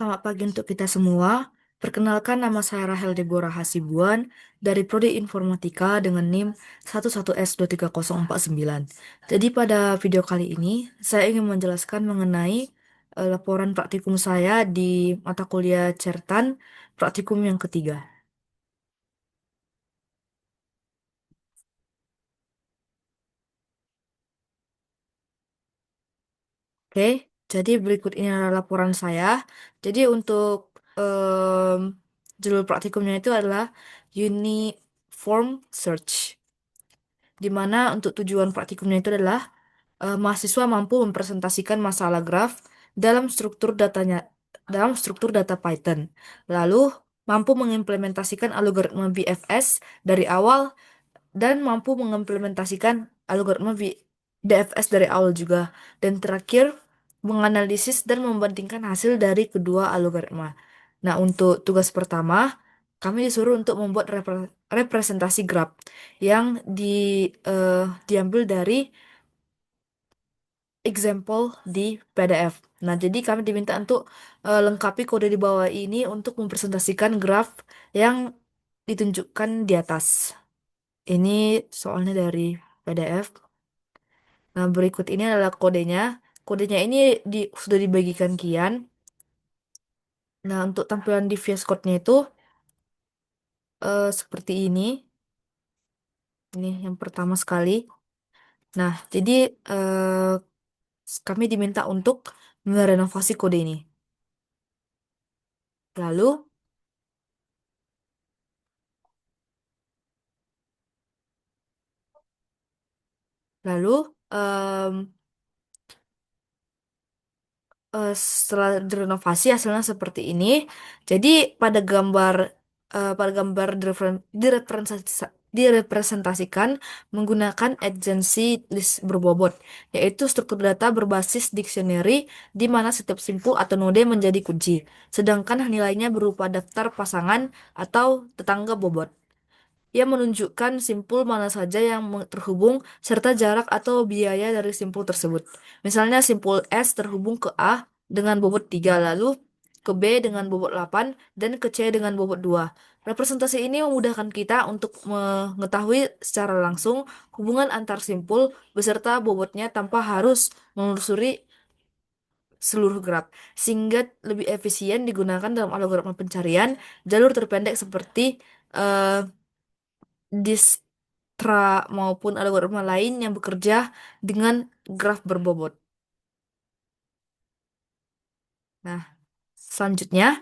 Selamat pagi untuk kita semua. Perkenalkan nama saya Rahel Deborah Hasibuan dari Prodi Informatika dengan NIM 11S23049. Jadi pada video kali ini saya ingin menjelaskan mengenai laporan praktikum saya di mata kuliah Certan praktikum yang ketiga. Oke, jadi berikut ini adalah laporan saya. Jadi untuk em, judul praktikumnya itu adalah Uniform Search, di mana untuk tujuan praktikumnya itu adalah mahasiswa mampu mempresentasikan masalah graf dalam struktur data Python. Lalu mampu mengimplementasikan algoritma BFS dari awal dan mampu mengimplementasikan algoritma DFS dari awal juga. Dan terakhir, menganalisis dan membandingkan hasil dari kedua algoritma. Nah, untuk tugas pertama, kami disuruh untuk membuat representasi graf yang diambil dari example di PDF. Nah, jadi kami diminta untuk lengkapi kode di bawah ini untuk mempresentasikan graf yang ditunjukkan di atas. Ini soalnya dari PDF. Nah, berikut ini adalah kodenya. Kodenya ini sudah dibagikan Kian. Nah, untuk tampilan di VS Code-nya itu seperti ini. Ini yang pertama sekali. Nah, jadi kami diminta untuk merenovasi kode ini. Lalu, lalu, setelah direnovasi hasilnya seperti ini. Jadi pada gambar direpresentasikan menggunakan agency list berbobot, yaitu struktur data berbasis dictionary di mana setiap simpul atau node menjadi kunci, sedangkan nilainya berupa daftar pasangan atau tetangga bobot. Ia menunjukkan simpul mana saja yang terhubung serta jarak atau biaya dari simpul tersebut. Misalnya simpul S terhubung ke A dengan bobot 3, lalu ke B dengan bobot 8, dan ke C dengan bobot 2. Representasi ini memudahkan kita untuk mengetahui secara langsung hubungan antar simpul beserta bobotnya tanpa harus menelusuri seluruh graf, sehingga lebih efisien digunakan dalam algoritma pencarian jalur terpendek seperti eh, Distra maupun algoritma lain yang bekerja dengan graf berbobot. Nah, selanjutnya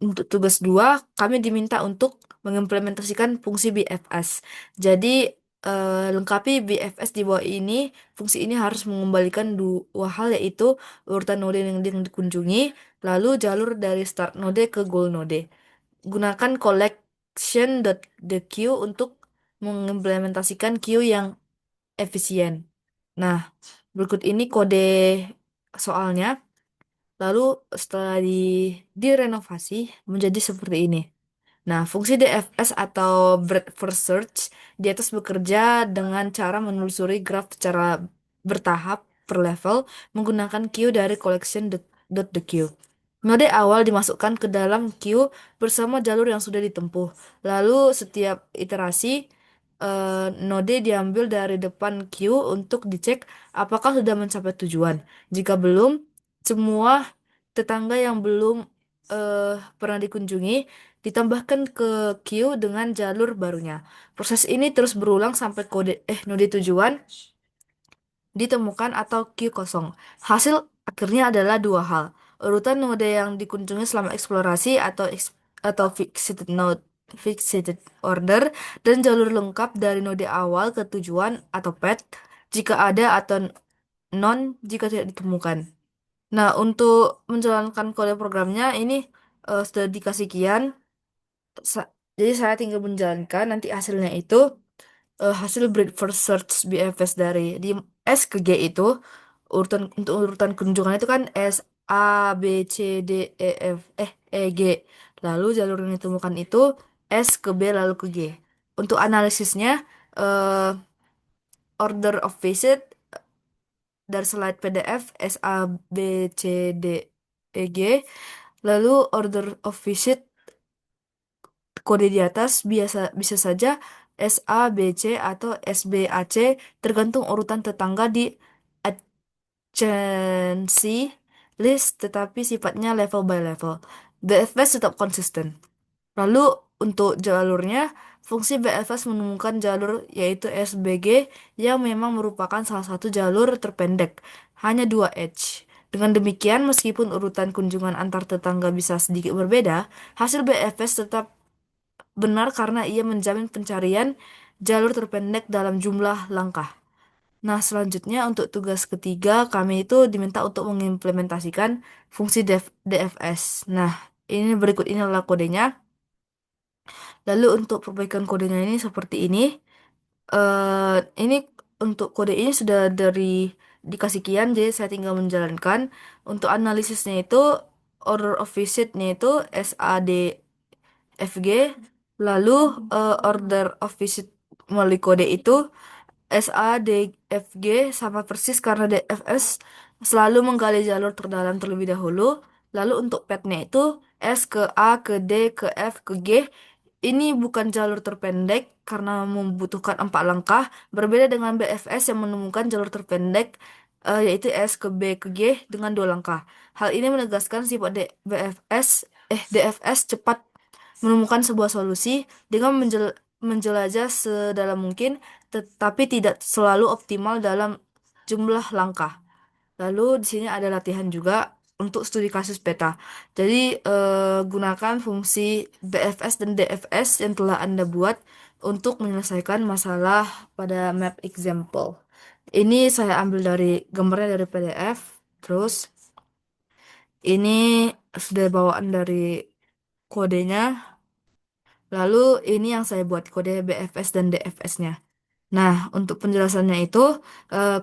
untuk tugas 2 kami diminta untuk mengimplementasikan fungsi BFS. Jadi, lengkapi BFS di bawah ini. Fungsi ini harus mengembalikan dua hal, yaitu urutan node yang dikunjungi, lalu jalur dari start node ke goal node. Gunakan collection.the_queue untuk mengimplementasikan queue yang efisien. Nah, berikut ini kode soalnya. Lalu setelah direnovasi menjadi seperti ini. Nah, fungsi DFS atau Breadth First Search di atas bekerja dengan cara menelusuri graf secara bertahap per level menggunakan queue dari collection.the_queue. Node awal dimasukkan ke dalam queue bersama jalur yang sudah ditempuh. Lalu setiap iterasi node diambil dari depan queue untuk dicek apakah sudah mencapai tujuan. Jika belum, semua tetangga yang belum pernah dikunjungi ditambahkan ke queue dengan jalur barunya. Proses ini terus berulang sampai node tujuan ditemukan atau queue kosong. Hasil akhirnya adalah dua hal. Urutan node yang dikunjungi selama eksplorasi atau fixed order, dan jalur lengkap dari node awal ke tujuan atau path jika ada, atau non jika tidak ditemukan. Nah, untuk menjalankan kode programnya ini sudah dikasih Kian. Sa- jadi saya tinggal menjalankan, nanti hasilnya itu hasil breadth first search BFS dari di S ke G itu, untuk urutan kunjungan itu kan S A B C D E F G. Lalu jalur yang ditemukan itu S ke B lalu ke G. Untuk analisisnya, eh, order of visit dari slide PDF S A B C D EG, lalu order of visit kode di atas biasa bisa saja SABC atau SBAC tergantung urutan tetangga di adjacency list tetapi sifatnya level by level. BFS tetap konsisten. Lalu untuk jalurnya, fungsi BFS menemukan jalur yaitu SBG yang memang merupakan salah satu jalur terpendek, hanya 2 edge. Dengan demikian, meskipun urutan kunjungan antar tetangga bisa sedikit berbeda, hasil BFS tetap benar karena ia menjamin pencarian jalur terpendek dalam jumlah langkah. Nah, selanjutnya untuk tugas ketiga, kami itu diminta untuk mengimplementasikan fungsi DFS. Nah, ini berikut ini adalah kodenya. Lalu untuk perbaikan kodenya ini seperti ini. Ini untuk kode ini sudah dikasih kian, jadi saya tinggal menjalankan. Untuk analisisnya itu order of visitnya itu SADFG, lalu order of visit melalui kode itu SADFG sama persis karena DFS selalu menggali jalur terdalam terlebih dahulu. Lalu untuk petnya itu S ke A ke D ke F ke G ini bukan jalur terpendek karena membutuhkan 4 langkah. Berbeda dengan BFS yang menemukan jalur terpendek yaitu S ke B ke G dengan 2 langkah. Hal ini menegaskan sifat DFS cepat menemukan sebuah solusi dengan menjelajah sedalam mungkin, tetapi tidak selalu optimal dalam jumlah langkah. Lalu di sini ada latihan juga untuk studi kasus peta. Jadi gunakan fungsi BFS dan DFS yang telah Anda buat untuk menyelesaikan masalah pada map example. Ini saya ambil dari gambarnya dari PDF. Terus ini sudah bawaan dari kodenya. Lalu ini yang saya buat kode BFS dan DFS-nya. Nah, untuk penjelasannya itu,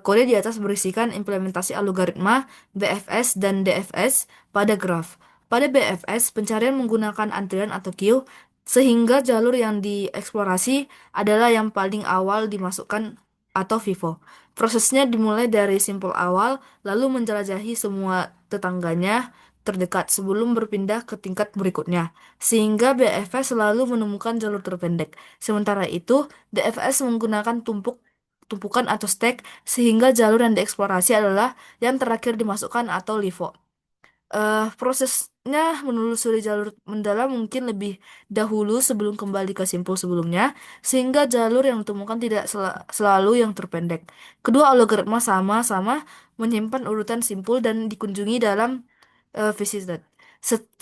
kode di atas berisikan implementasi algoritma BFS dan DFS pada graf. Pada BFS, pencarian menggunakan antrian atau queue, sehingga jalur yang dieksplorasi adalah yang paling awal dimasukkan atau FIFO. Prosesnya dimulai dari simpul awal, lalu menjelajahi semua tetangganya terdekat sebelum berpindah ke tingkat berikutnya, sehingga BFS selalu menemukan jalur terpendek. Sementara itu, DFS menggunakan tumpukan atau stack sehingga jalur yang dieksplorasi adalah yang terakhir dimasukkan atau LIFO. Prosesnya menelusuri jalur mendalam mungkin lebih dahulu sebelum kembali ke simpul sebelumnya, sehingga jalur yang ditemukan tidak selalu yang terpendek. Kedua algoritma sama-sama menyimpan urutan simpul dan dikunjungi dalam visited,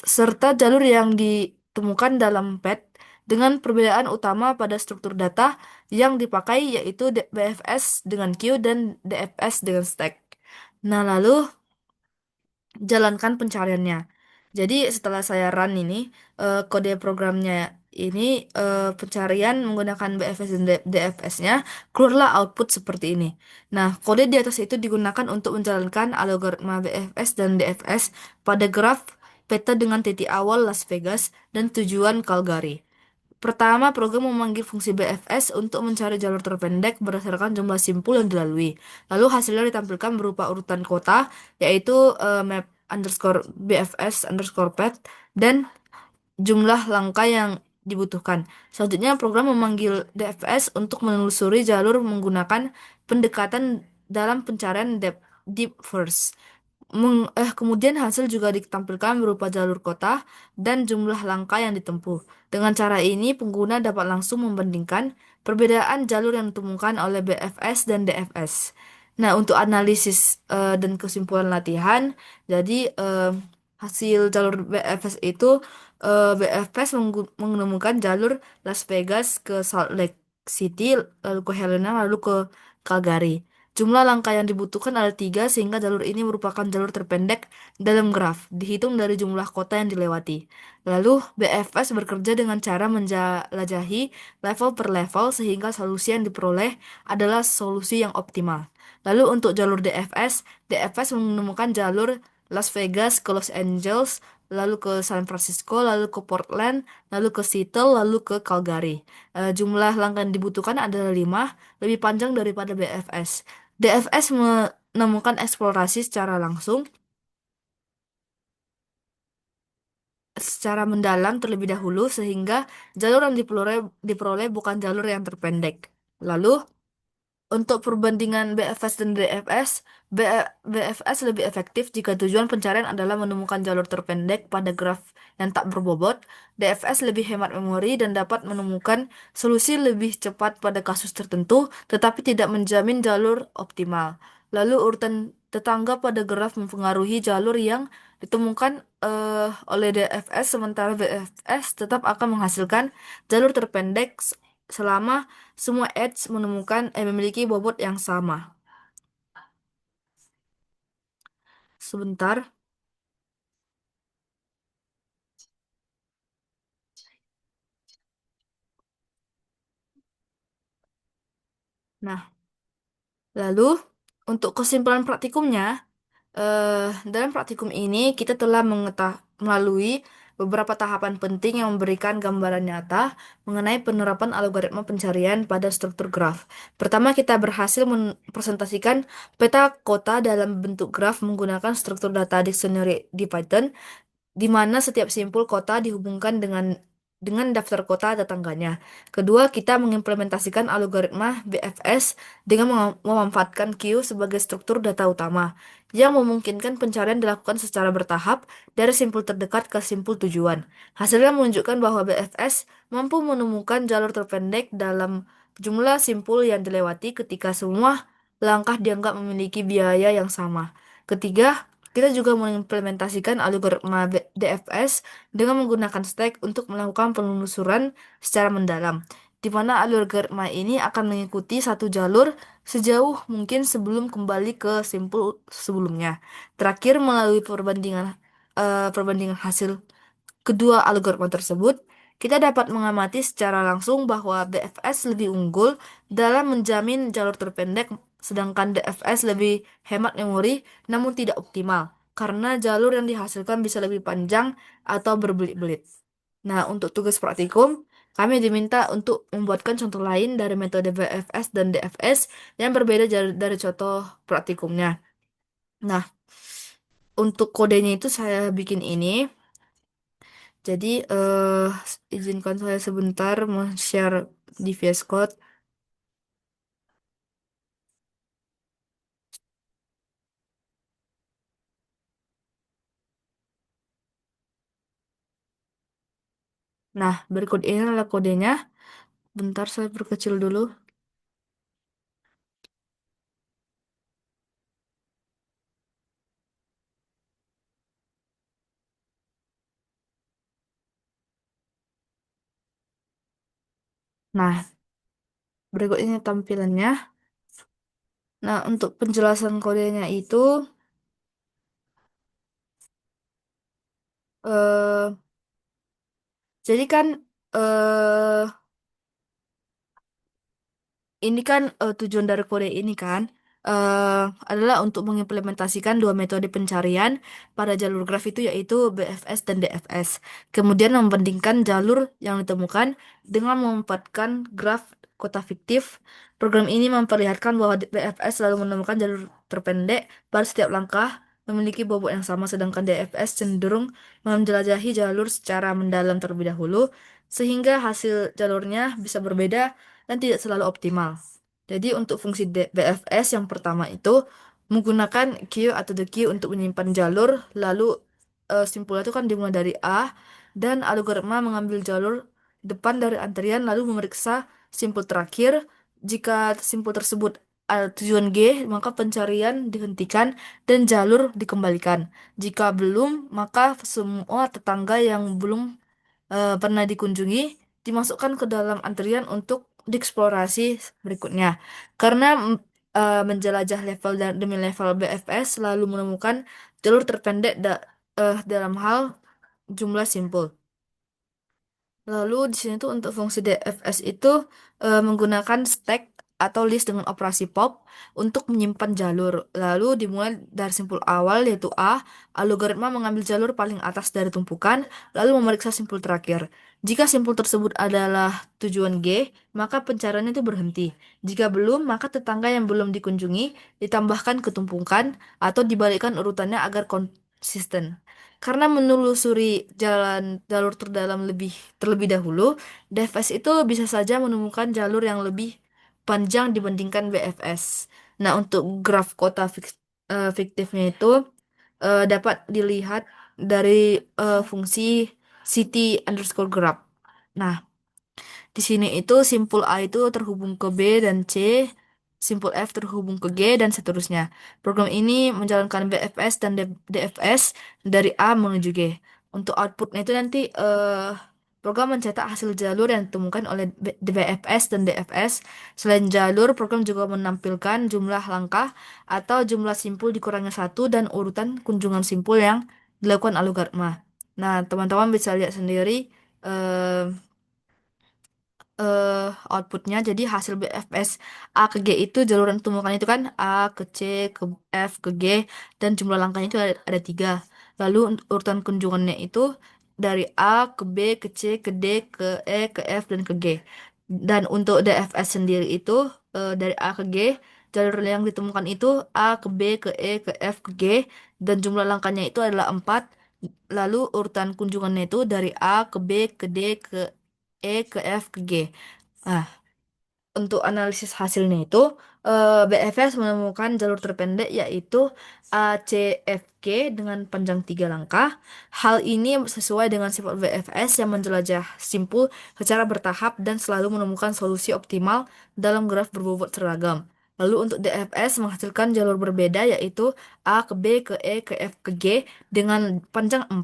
serta jalur yang ditemukan dalam pet dengan perbedaan utama pada struktur data yang dipakai yaitu BFS dengan queue dan DFS dengan stack. Nah, lalu jalankan pencariannya. Jadi setelah saya run ini kode programnya ini pencarian menggunakan BFS dan DFS-nya keluarlah output seperti ini. Nah, kode di atas itu digunakan untuk menjalankan algoritma BFS dan DFS pada graf peta dengan titik awal Las Vegas dan tujuan Calgary. Pertama, program memanggil fungsi BFS untuk mencari jalur terpendek berdasarkan jumlah simpul yang dilalui. Lalu hasilnya ditampilkan berupa urutan kota, yaitu map underscore BFS underscore path dan jumlah langkah yang dibutuhkan. Selanjutnya, program memanggil DFS untuk menelusuri jalur menggunakan pendekatan dalam pencarian deep first. Kemudian hasil juga ditampilkan berupa jalur kota dan jumlah langkah yang ditempuh. Dengan cara ini, pengguna dapat langsung membandingkan perbedaan jalur yang ditemukan oleh BFS dan DFS. Nah, untuk analisis dan kesimpulan latihan, jadi hasil jalur BFS itu BFS menemukan jalur Las Vegas ke Salt Lake City, lalu ke Helena, lalu ke Calgary. Jumlah langkah yang dibutuhkan ada 3 sehingga jalur ini merupakan jalur terpendek dalam graf, dihitung dari jumlah kota yang dilewati. Lalu BFS bekerja dengan cara menjelajahi level per level sehingga solusi yang diperoleh adalah solusi yang optimal. Lalu untuk jalur DFS menemukan jalur Las Vegas ke Los Angeles, lalu ke San Francisco, lalu ke Portland, lalu ke Seattle, lalu ke Calgary. Jumlah langkah yang dibutuhkan adalah 5, lebih panjang daripada BFS. DFS menemukan eksplorasi secara langsung, secara mendalam terlebih dahulu sehingga jalur yang diperoleh bukan jalur yang terpendek. Lalu untuk perbandingan BFS dan DFS, BFS lebih efektif jika tujuan pencarian adalah menemukan jalur terpendek pada graf yang tak berbobot. DFS lebih hemat memori dan dapat menemukan solusi lebih cepat pada kasus tertentu, tetapi tidak menjamin jalur optimal. Lalu urutan tetangga pada graf mempengaruhi jalur yang ditemukan oleh DFS, sementara BFS tetap akan menghasilkan jalur terpendek selama semua edge memiliki bobot yang sama. Sebentar. Nah, lalu untuk kesimpulan praktikumnya, dalam praktikum ini kita telah melalui beberapa tahapan penting yang memberikan gambaran nyata mengenai penerapan algoritma pencarian pada struktur graf. Pertama, kita berhasil mempresentasikan peta kota dalam bentuk graf menggunakan struktur data dictionary di Python, di mana setiap simpul kota dihubungkan dengan daftar kota tetangganya. Kedua, kita mengimplementasikan algoritma BFS dengan memanfaatkan queue sebagai struktur data utama yang memungkinkan pencarian dilakukan secara bertahap dari simpul terdekat ke simpul tujuan. Hasilnya menunjukkan bahwa BFS mampu menemukan jalur terpendek dalam jumlah simpul yang dilewati ketika semua langkah dianggap memiliki biaya yang sama. Ketiga, kita juga mengimplementasikan algoritma DFS dengan menggunakan stack untuk melakukan penelusuran secara mendalam, di mana algoritma ini akan mengikuti satu jalur sejauh mungkin sebelum kembali ke simpul sebelumnya. Terakhir, melalui perbandingan hasil kedua algoritma tersebut, kita dapat mengamati secara langsung bahwa DFS lebih unggul dalam menjamin jalur terpendek, sedangkan DFS lebih hemat memori namun tidak optimal, karena jalur yang dihasilkan bisa lebih panjang atau berbelit-belit. Nah, untuk tugas praktikum, kami diminta untuk membuatkan contoh lain dari metode BFS dan DFS yang berbeda dari contoh praktikumnya. Nah, untuk kodenya itu saya bikin ini. Jadi, izinkan saya sebentar share di VS Code. Nah, berikut ini adalah kodenya. Bentar, saya perkecil dulu. Nah, berikut ini tampilannya. Nah, untuk penjelasan kodenya itu, eh jadi kan, eh ini kan tujuan dari kode ini kan adalah untuk mengimplementasikan dua metode pencarian pada jalur graf itu, yaitu BFS dan DFS. Kemudian membandingkan jalur yang ditemukan dengan memanfaatkan graf kota fiktif. Program ini memperlihatkan bahwa BFS selalu menemukan jalur terpendek pada setiap langkah memiliki bobot yang sama, sedangkan DFS cenderung menjelajahi jalur secara mendalam terlebih dahulu, sehingga hasil jalurnya bisa berbeda dan tidak selalu optimal. Jadi untuk fungsi BFS yang pertama itu menggunakan queue atau the queue untuk menyimpan jalur, lalu simpulnya itu kan dimulai dari A, dan algoritma mengambil jalur depan dari antrian lalu memeriksa simpul terakhir. Jika simpul tersebut tujuan G, maka pencarian dihentikan dan jalur dikembalikan. Jika belum, maka semua tetangga yang belum pernah dikunjungi dimasukkan ke dalam antrian untuk dieksplorasi berikutnya. Karena menjelajah level dan demi level BFS selalu menemukan jalur terpendek dalam hal jumlah simpul. Lalu di sini tuh untuk fungsi DFS itu menggunakan stack atau list dengan operasi pop untuk menyimpan jalur. Lalu dimulai dari simpul awal yaitu A, algoritma mengambil jalur paling atas dari tumpukan, lalu memeriksa simpul terakhir. Jika simpul tersebut adalah tujuan G, maka pencarian itu berhenti. Jika belum, maka tetangga yang belum dikunjungi ditambahkan ke tumpukan atau dibalikkan urutannya agar persisten. Karena menelusuri jalan jalur terdalam terlebih dahulu, DFS itu bisa saja menemukan jalur yang lebih panjang dibandingkan BFS. Nah, untuk graf fiktifnya itu dapat dilihat dari fungsi city underscore graph. Nah, di sini itu simpul A itu terhubung ke B dan C, simpul F terhubung ke G, dan seterusnya. Program ini menjalankan BFS dan DFS dari A menuju G. Untuk outputnya itu nanti program mencetak hasil jalur yang ditemukan oleh BFS dan DFS. Selain jalur, program juga menampilkan jumlah langkah atau jumlah simpul dikurangi satu dan urutan kunjungan simpul yang dilakukan algoritma. Nah, teman-teman bisa lihat sendiri eh, outputnya. Jadi hasil BFS A ke G itu jalur yang ditemukan itu kan A ke C ke F ke G, dan jumlah langkahnya itu ada tiga. Lalu urutan kunjungannya itu dari A ke B ke C ke D ke E ke F dan ke G. Dan untuk DFS sendiri itu dari A ke G, jalur yang ditemukan itu A ke B ke E ke F ke G, dan jumlah langkahnya itu adalah 4. Lalu urutan kunjungannya itu dari A ke B ke D ke E ke F ke G. Nah, untuk analisis hasilnya itu, BFS menemukan jalur terpendek yaitu ACFG dengan panjang 3 langkah. Hal ini sesuai dengan sifat BFS yang menjelajah simpul secara bertahap dan selalu menemukan solusi optimal dalam graf berbobot seragam. Lalu untuk DFS menghasilkan jalur berbeda yaitu A ke B ke E ke F ke G dengan panjang 4.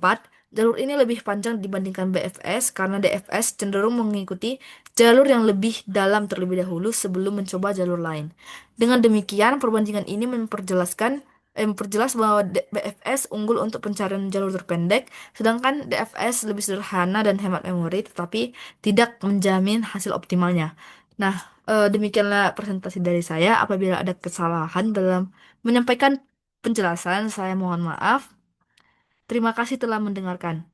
Jalur ini lebih panjang dibandingkan BFS karena DFS cenderung mengikuti jalur yang lebih dalam terlebih dahulu sebelum mencoba jalur lain. Dengan demikian, perbandingan ini memperjelas bahwa BFS unggul untuk pencarian jalur terpendek, sedangkan DFS lebih sederhana dan hemat memori, tetapi tidak menjamin hasil optimalnya. Nah, demikianlah presentasi dari saya. Apabila ada kesalahan dalam menyampaikan penjelasan, saya mohon maaf. Terima kasih telah mendengarkan.